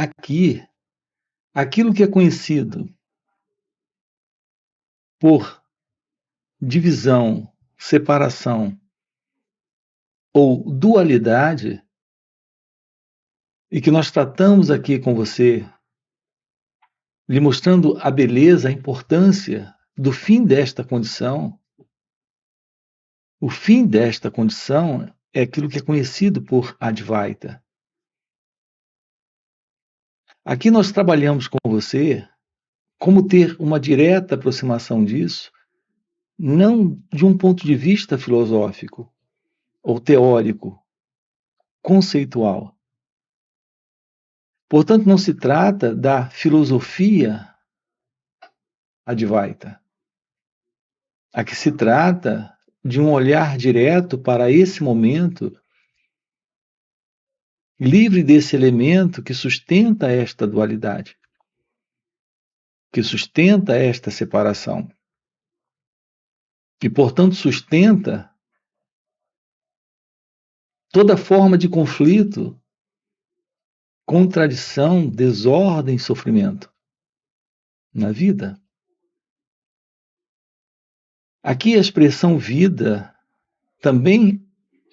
aqui, aquilo que é conhecido por divisão, separação ou dualidade, e que nós tratamos aqui com você, lhe mostrando a beleza, a importância do fim desta condição. O fim desta condição é aquilo que é conhecido por Advaita. Aqui nós trabalhamos com você como ter uma direta aproximação disso, não de um ponto de vista filosófico ou teórico, conceitual. Portanto, não se trata da filosofia Advaita. Aqui se trata de um olhar direto para esse momento, livre desse elemento que sustenta esta dualidade, que sustenta esta separação, e, portanto, sustenta toda forma de conflito, contradição, desordem e sofrimento na vida. Aqui a expressão vida também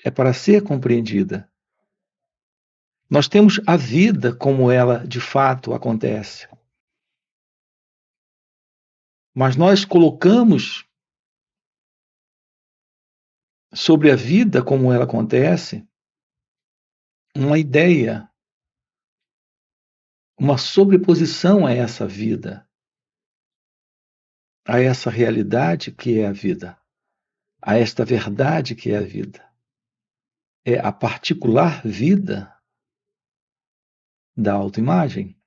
é para ser compreendida. Nós temos a vida como ela de fato acontece. Mas nós colocamos sobre a vida como ela acontece uma ideia, uma sobreposição a essa vida, a essa realidade que é a vida, a esta verdade que é a vida. É a particular vida da autoimagem.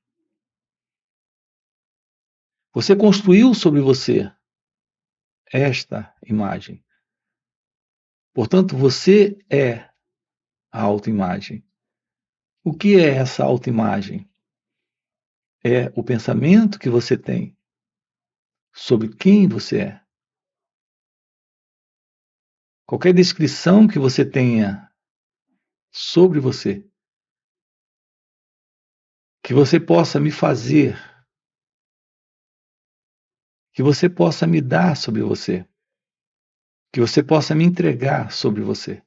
Você construiu sobre você esta imagem. Portanto, você é a autoimagem. O que é essa autoimagem? É o pensamento que você tem sobre quem você é. Qualquer descrição que você tenha sobre você, que você possa me fazer, que você possa me dar sobre você, que você possa me entregar sobre você.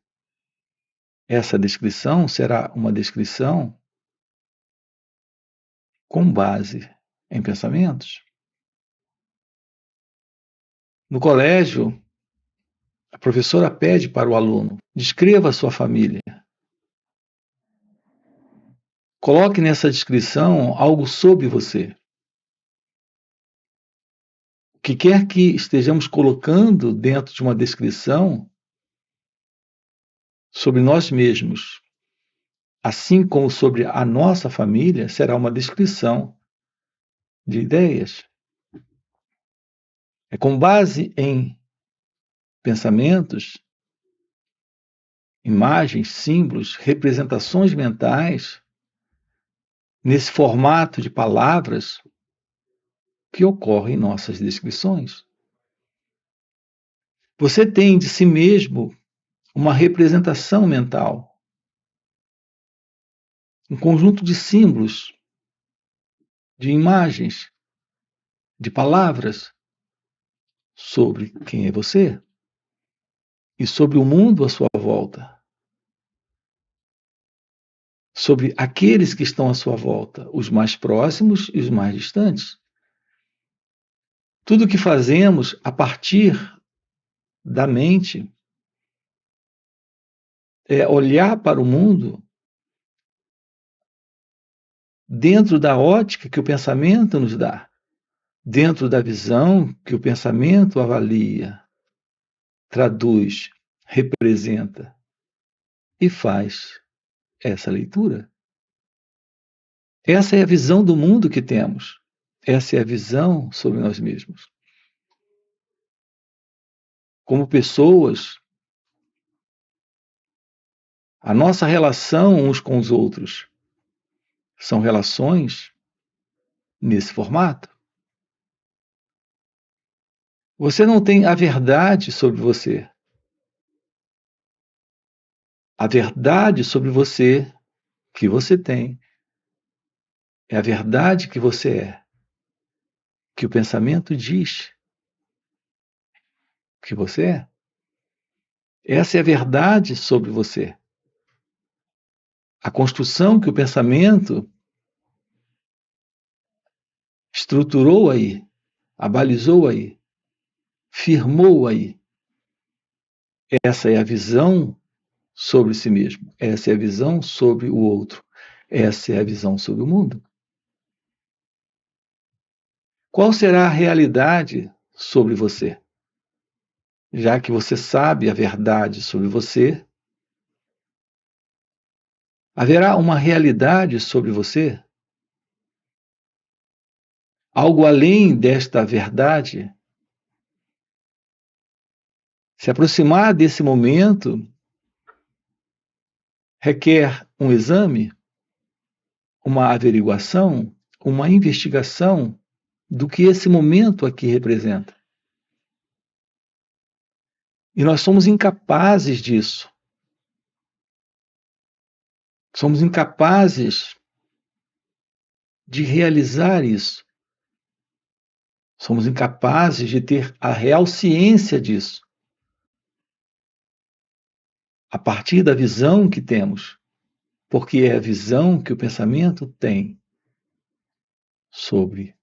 Essa descrição será uma descrição com base em pensamentos. No colégio, a professora pede para o aluno: descreva a sua família. Coloque nessa descrição algo sobre você. O que quer que estejamos colocando dentro de uma descrição sobre nós mesmos, assim como sobre a nossa família, será uma descrição de ideias. É com base em pensamentos, imagens, símbolos, representações mentais, nesse formato de palavras, que ocorrem nossas descrições. Você tem de si mesmo uma representação mental, um conjunto de símbolos, de imagens, de palavras sobre quem é você e sobre o mundo à sua volta, sobre aqueles que estão à sua volta, os mais próximos e os mais distantes. Tudo o que fazemos a partir da mente é olhar para o mundo dentro da ótica que o pensamento nos dá, dentro da visão que o pensamento avalia, traduz, representa e faz essa leitura. Essa é a visão do mundo que temos. Essa é a visão sobre nós mesmos. Como pessoas, a nossa relação uns com os outros são relações nesse formato. Você não tem a verdade sobre você. A verdade sobre você que você tem É a verdade que você é, que o pensamento diz que você é. Essa é a verdade sobre você. A construção que o pensamento estruturou aí, abalizou aí, firmou aí. Essa é a visão sobre si mesmo. Essa é a visão sobre o outro. Essa é a visão sobre o mundo. Qual será a realidade sobre você? Já que você sabe a verdade sobre você, haverá uma realidade sobre você? Algo além desta verdade? Se aproximar desse momento requer um exame, uma averiguação, uma investigação do que esse momento aqui representa. E nós somos incapazes disso. Somos incapazes de realizar isso. Somos incapazes de ter a real ciência disso. A partir da visão que temos, porque é a visão que o pensamento tem sobre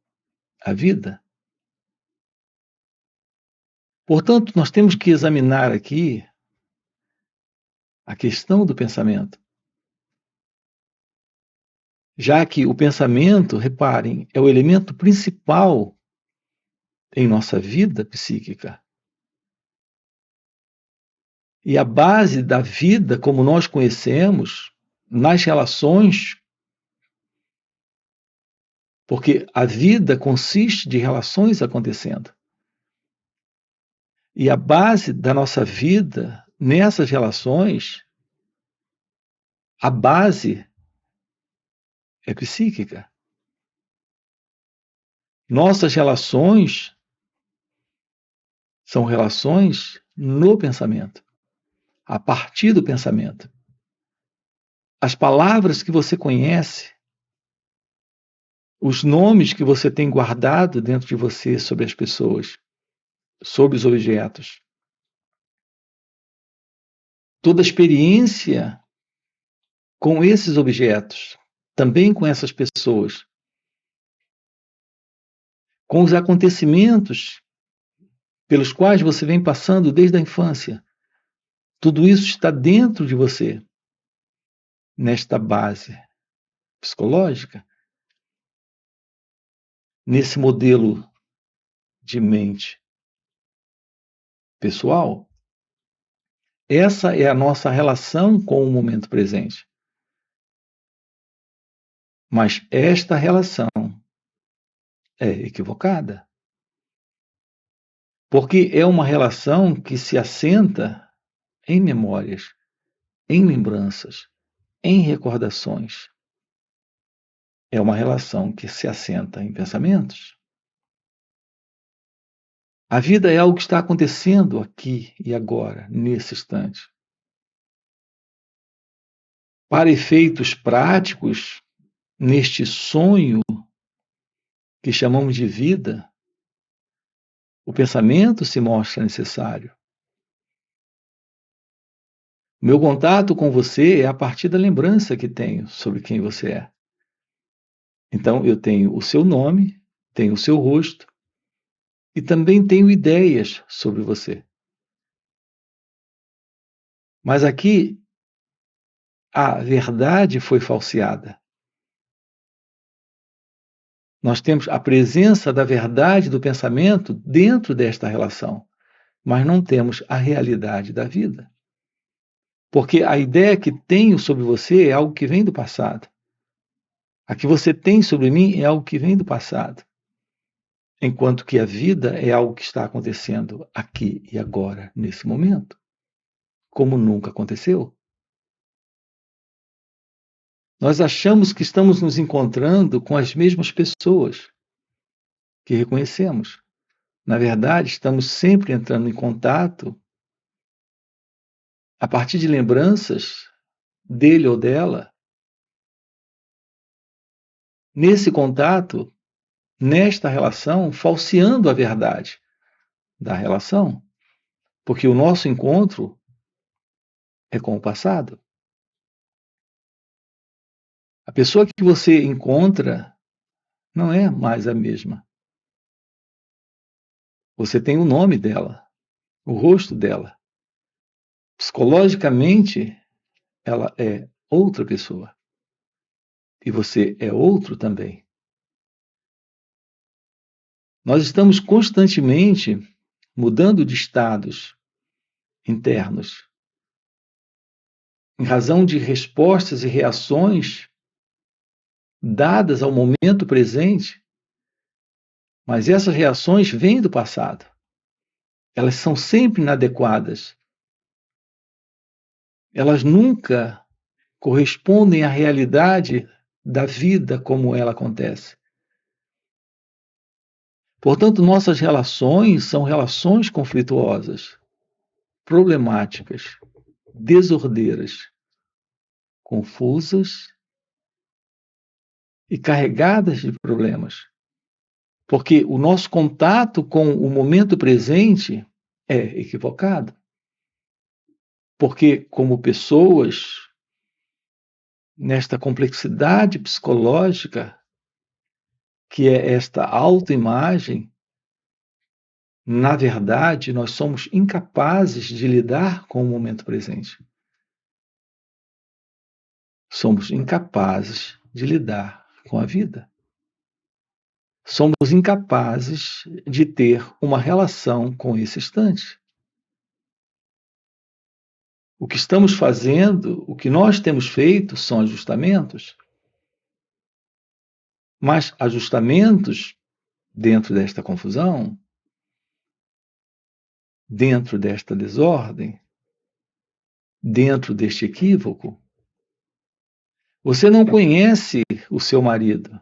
a vida. Portanto, nós temos que examinar aqui a questão do pensamento. Já que o pensamento, reparem, é o elemento principal em nossa vida psíquica. E a base da vida, como nós conhecemos, nas relações, porque a vida consiste de relações acontecendo. E a base da nossa vida, nessas relações, a base é psíquica. Nossas relações são relações no pensamento, a partir do pensamento. As palavras que você conhece, os nomes que você tem guardado dentro de você sobre as pessoas, sobre os objetos, toda a experiência com esses objetos, também com essas pessoas, com os acontecimentos pelos quais você vem passando desde a infância. Tudo isso está dentro de você, nesta base psicológica, nesse modelo de mente pessoal. Essa é a nossa relação com o momento presente. Mas esta relação é equivocada. Porque é uma relação que se assenta em memórias, em lembranças, em recordações. É uma relação que se assenta em pensamentos. A vida é algo que está acontecendo aqui e agora, nesse instante. Para efeitos práticos, neste sonho que chamamos de vida, o pensamento se mostra necessário. Meu contato com você é a partir da lembrança que tenho sobre quem você é. Então, eu tenho o seu nome, tenho o seu rosto e também tenho ideias sobre você. Mas aqui, a verdade foi falseada. Nós temos a presença da verdade do pensamento dentro desta relação, mas não temos a realidade da vida. Porque a ideia que tenho sobre você é algo que vem do passado. A que você tem sobre mim é algo que vem do passado. Enquanto que a vida é algo que está acontecendo aqui e agora, nesse momento, como nunca aconteceu. Nós achamos que estamos nos encontrando com as mesmas pessoas que reconhecemos. Na verdade, estamos sempre entrando em contato a partir de lembranças dele ou dela nesse contato, nesta relação, falseando a verdade da relação, porque o nosso encontro é com o passado. A pessoa que você encontra não é mais a mesma. Você tem o nome dela, o rosto dela. Psicologicamente, ela é outra pessoa. E você é outro também. Nós estamos constantemente mudando de estados internos, em razão de respostas e reações dadas ao momento presente, mas essas reações vêm do passado. Elas são sempre inadequadas. Elas nunca correspondem à realidade da vida como ela acontece. Portanto, nossas relações são relações conflituosas, problemáticas, desordeiras, confusas e carregadas de problemas. Porque o nosso contato com o momento presente é equivocado. Porque, como pessoas, nesta complexidade psicológica, que é esta autoimagem, na verdade, nós somos incapazes de lidar com o momento presente. Somos incapazes de lidar com a vida. Somos incapazes de ter uma relação com esse instante. O que estamos fazendo, o que nós temos feito são ajustamentos, mas ajustamentos dentro desta confusão, dentro desta desordem, dentro deste equívoco. Você não conhece o seu marido,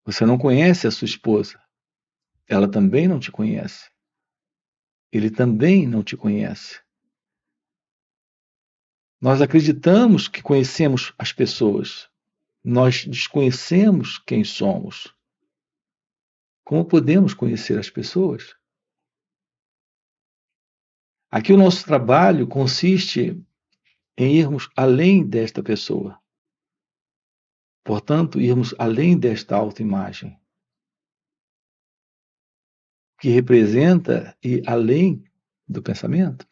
você não conhece a sua esposa, ela também não te conhece, ele também não te conhece. Nós acreditamos que conhecemos as pessoas, nós desconhecemos quem somos. Como podemos conhecer as pessoas? Aqui o nosso trabalho consiste em irmos além desta pessoa. Portanto, irmos além desta autoimagem, que representa e além do pensamento.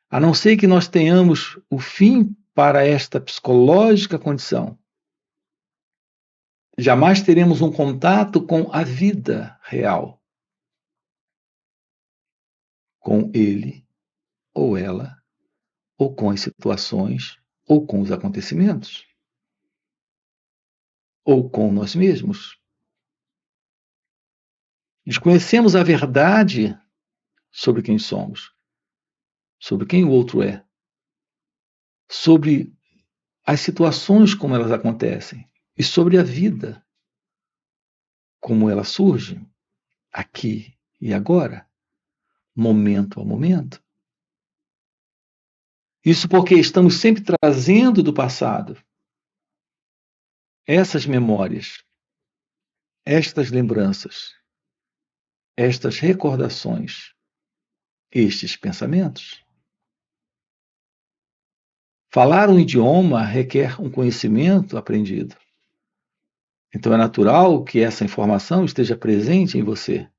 A não ser que nós tenhamos o fim para esta psicológica condição, jamais teremos um contato com a vida real, com ele ou ela, ou com as situações, ou com os acontecimentos, ou com nós mesmos. Desconhecemos a verdade sobre quem somos, sobre quem o outro é, sobre as situações como elas acontecem e sobre a vida como ela surge aqui e agora, momento a momento. Isso porque estamos sempre trazendo do passado essas memórias, estas lembranças, estas recordações, estes pensamentos. Falar um idioma requer um conhecimento aprendido. Então é natural que essa informação esteja presente em você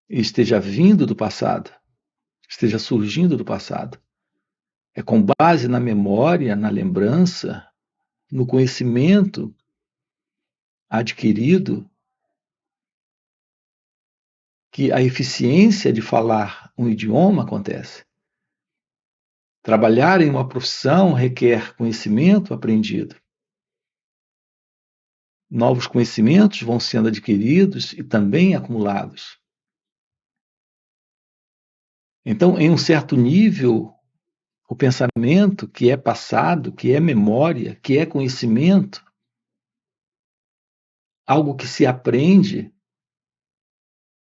e esteja vindo do passado, esteja surgindo do passado. É com base na memória, na lembrança, no conhecimento adquirido que a eficiência de falar um idioma acontece. Trabalhar em uma profissão requer conhecimento aprendido. Novos conhecimentos vão sendo adquiridos e também acumulados. Então, em um certo nível, o pensamento, que é passado, que é memória, que é conhecimento, algo que se aprende,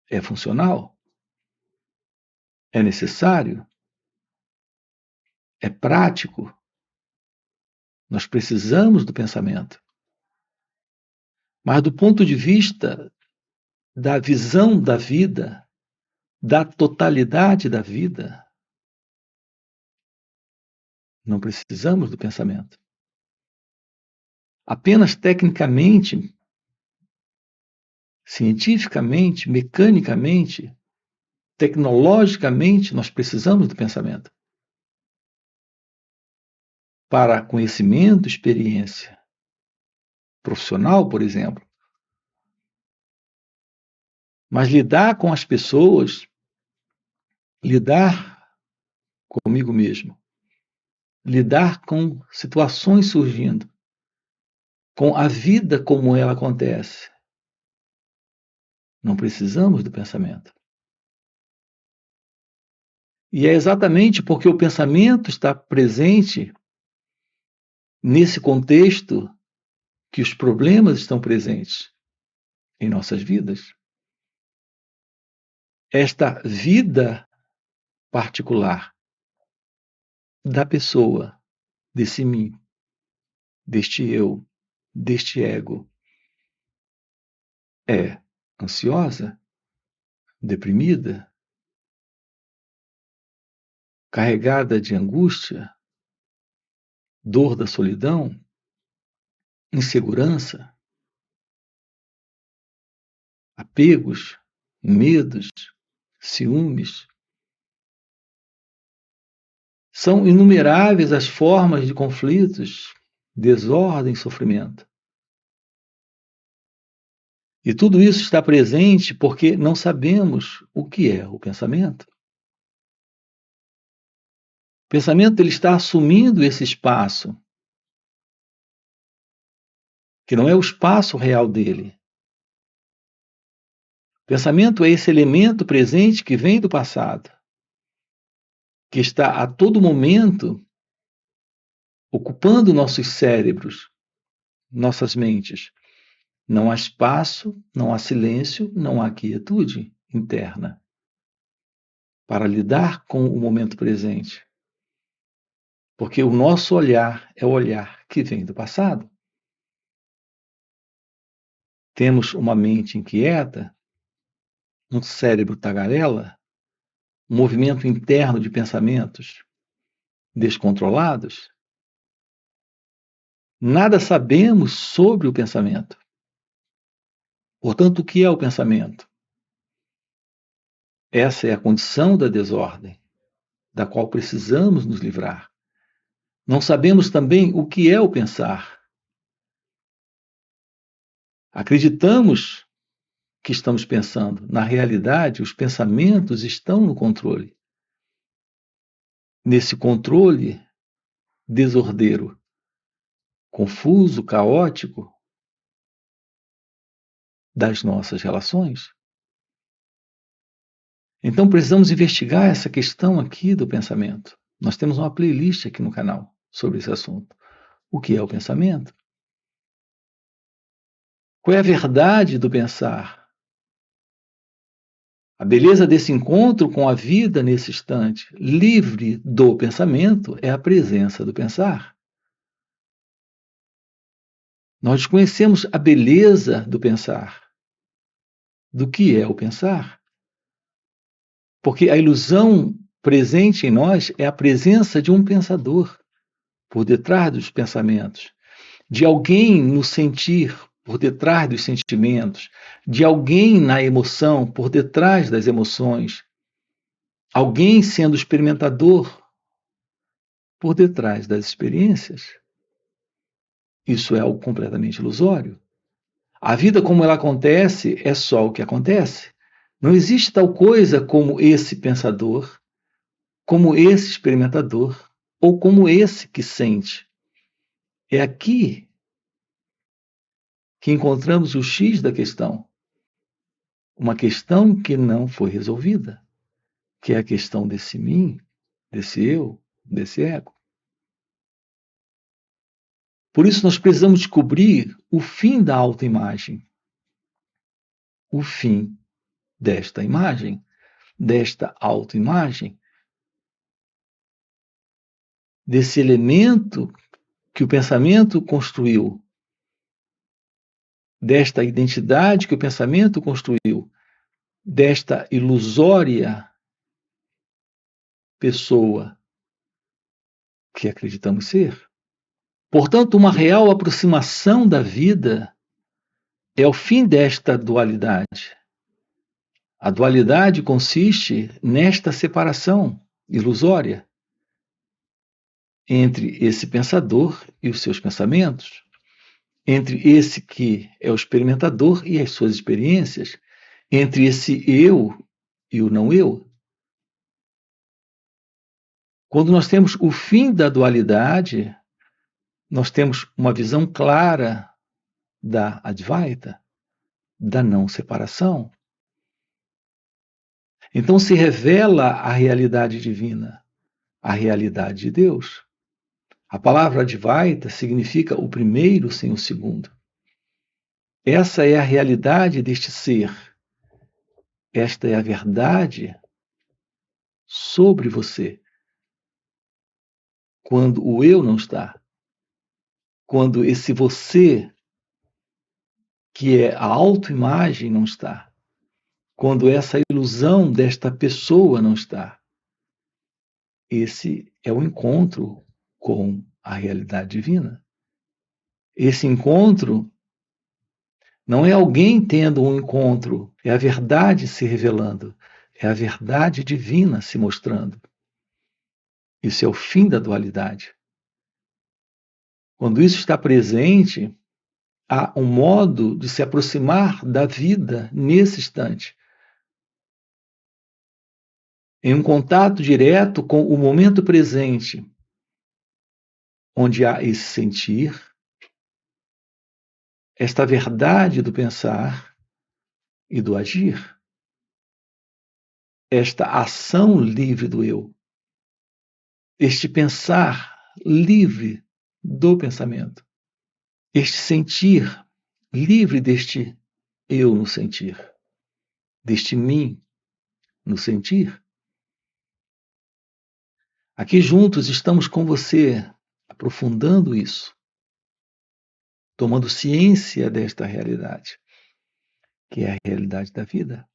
é funcional, é necessário, é prático, Nós precisamos do pensamento. Mas do ponto de vista da visão da vida, da totalidade da vida, não precisamos do pensamento. Apenas tecnicamente, cientificamente, mecanicamente, tecnologicamente, nós precisamos do pensamento. Para conhecimento, experiência profissional, por exemplo. Mas lidar com as pessoas, lidar comigo mesmo, lidar com situações surgindo, com a vida como ela acontece. Não precisamos do pensamento. E é exatamente porque o pensamento está presente nesse contexto que os problemas estão presentes em nossas vidas. Esta vida particular da pessoa, desse mim, deste eu, deste ego, é ansiosa, deprimida, carregada de angústia, dor da solidão, insegurança, apegos, medos, ciúmes. São inumeráveis as formas de conflitos, desordem e sofrimento. E tudo isso está presente porque não sabemos o que é o pensamento. O pensamento ele está assumindo esse espaço, que não é o espaço real dele. O pensamento é esse elemento presente que vem do passado, que está a todo momento ocupando nossos cérebros, nossas mentes. Não há espaço, não há silêncio, não há quietude interna para lidar com o momento presente. Porque o nosso olhar é o olhar que vem do passado. Temos uma mente inquieta, um cérebro tagarela, um movimento interno de pensamentos descontrolados. Nada sabemos sobre o pensamento. Portanto, o que é o pensamento? Essa é a condição da desordem, da qual precisamos nos livrar. Não sabemos também o que é o pensar. Acreditamos que estamos pensando. Na realidade, os pensamentos estão no controle. Nesse controle desordeiro, confuso, caótico das nossas relações. Então precisamos investigar essa questão aqui do pensamento. Nós temos uma playlist aqui no canal sobre esse assunto. O que é o pensamento? Qual é a verdade do pensar? A beleza desse encontro com a vida nesse instante, livre do pensamento, é a presença do pensar. Nós desconhecemos a beleza do pensar. Do que é o pensar? Porque a ilusão presente em nós é a presença de um pensador por detrás dos pensamentos, de alguém no sentir por detrás dos sentimentos, de alguém na emoção por detrás das emoções, alguém sendo experimentador por detrás das experiências. Isso é algo completamente ilusório. A vida como ela acontece é só o que acontece. Não existe tal coisa como esse pensador, como esse experimentador, ou como esse que sente. É aqui que encontramos o X da questão. Uma questão que não foi resolvida, que é a questão desse mim, desse eu, desse ego. Por isso nós precisamos descobrir o fim da autoimagem, o fim desta imagem, desta autoimagem, desse elemento que o pensamento construiu, desta identidade que o pensamento construiu, desta ilusória pessoa que acreditamos ser. Portanto, uma real aproximação da vida é o fim desta dualidade. A dualidade consiste nesta separação ilusória entre esse pensador e os seus pensamentos, entre esse que é o experimentador e as suas experiências, entre esse eu e o não eu. Quando nós temos o fim da dualidade, nós temos uma visão clara da Advaita, da não separação. Então se revela a realidade divina, a realidade de Deus. A palavra Advaita significa o primeiro sem o segundo. Essa é a realidade deste ser. Esta é a verdade sobre você. Quando o eu não está, quando esse você, que é a autoimagem, não está, quando essa ilusão desta pessoa não está, esse é o encontro com a realidade divina. Esse encontro não é alguém tendo um encontro, é a verdade se revelando, é a verdade divina se mostrando. Isso é o fim da dualidade. Quando isso está presente, há um modo de se aproximar da vida nesse instante. Em um contato direto com o momento presente, onde há esse sentir, esta verdade do pensar e do agir, esta ação livre do eu, este pensar livre do pensamento, este sentir livre deste eu no sentir, deste mim no sentir. Aqui juntos estamos com você, aprofundando isso, tomando ciência desta realidade, que é a realidade da vida,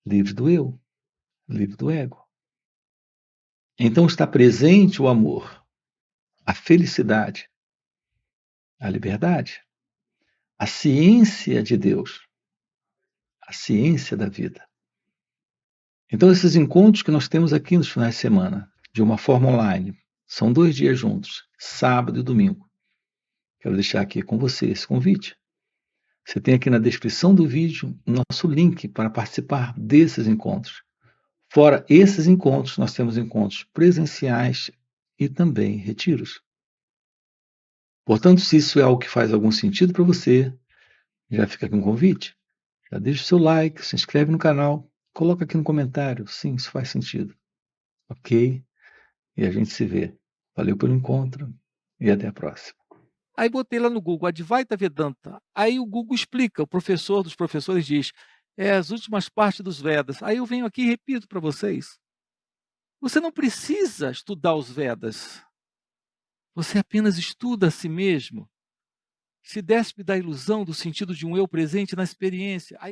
livre do eu, livre do ego. Então está presente o amor, a felicidade, a liberdade, a ciência de Deus, a ciência da vida. Então esses encontros que nós temos aqui nos finais de semana, de uma forma online, são 2 dias juntos, sábado e domingo. Quero deixar aqui com você esse convite. Você tem aqui na descrição do vídeo o nosso link para participar desses encontros. Fora esses encontros, nós temos encontros presenciais e também retiros. Portanto, se isso é algo que faz algum sentido para você, já fica aqui um convite. Já deixa o seu like, se inscreve no canal, coloca aqui no comentário, sim, isso faz sentido. Ok? E a gente se vê. Valeu pelo encontro e até a próxima. Aí botei lá no Google, Advaita Vedanta. Aí o Google explica, o professor dos professores diz, as últimas partes dos Vedas. Aí eu venho aqui e repito para vocês. Você não precisa estudar os Vedas. Você apenas estuda a si mesmo. Se despe da ilusão do sentido de um eu presente na experiência. Aí